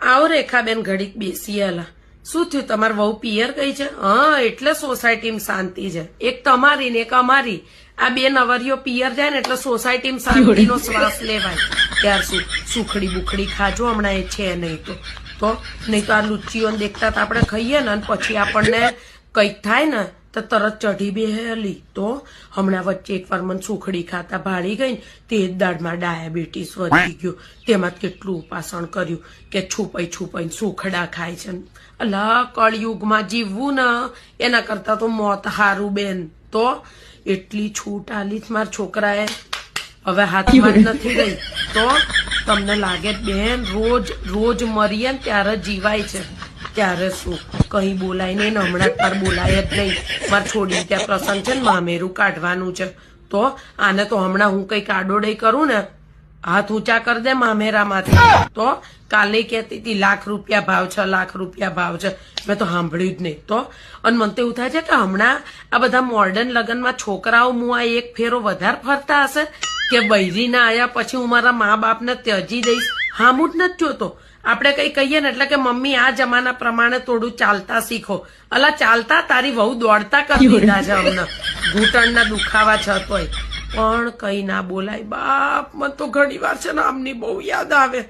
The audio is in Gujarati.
આવો રેખાબેન ઘડીક બેસીએ અલા. શું થયું, તમારી વહુ પિયર ગઈ છે? હા, એટલે સોસાયટીમાં શાંતિ છે. એક તમારી ને એક અમારી. આ બે નવરીઓ પિયર જાય ને એટલે સોસાયટીમાં શાંતિનો શ્વાસ લેવાય. ત્યાર સુખડી બુખડી ખાજો, હમણાં એ છે નહીં તો નહીં તો આ લુચ્ચીઓને દેખતા આપણે ખાઈએ ને પછી આપણને કંઈક થાય ને તો તરત ચઢી બેહેલી. તો હમણાં વચ્ચે એકવાર મને સુખડી ખાતા ભાળી ગઈ ને તે જ દાળમાં ડાયાબિટીસ વધી ગયું. તેમાં કેટલું ઉપાસણ કર્યું કે છુપાઈ સુખડા ખાય છે. અલા, કળયુગમાં જીવવું ને એના કરતા તો મોત હારું બેન. તો એટલી છૂટ આલી મારા છોકરાએ, હવે હાથમાં જ નથી ગઈ. તો તમને લાગે બેન રોજ મરીએ ને ત્યારે જીવાય છે, ત્યારે શું કઈ બોલાય નહીં ને હમણાં તાર બોલાય જ નહીં. મારે છોડી ત્યાં પ્રસંગ છે ને મામેરું કાઢવાનું છે. તો આને તો હમણાં હું કઈક આડોડઈ કરું ને હાથ ઊંચા કરી દે મામેરામાંથી. તો કાલે કહેતી હતી લાખ રૂપિયા ભાવ છે, લાખ રૂપિયા ભાવ છે. મેં તો સાંભળ્યું જ નહીં. તો અને મને તો એવું થાય છે કે હમણાં આ બધા મોડર્ન લગ્નમાં છોકરાઓ મુઆ એક ફેરો વધારે ફરતા હશે કે બૈરી ના આયા પછી હું મારા મા બાપને ત્યજી દઈશ. હામું જ નથી જોતો. આપણે કઈ કહીએ ને એટલે કે મમ્મી આ જમાના પ્રમાણે થોડું ચાલતા શીખો. અલા, ચાલતા તારી વહુ દોડતા કરી દીધા છે હમણાં. ઘૂંટણના દુખાવા છે તોય પણ કઈ ના બોલાય બાપ. મને તો ઘણી વાર છે ને આમની બહુ યાદ આવે.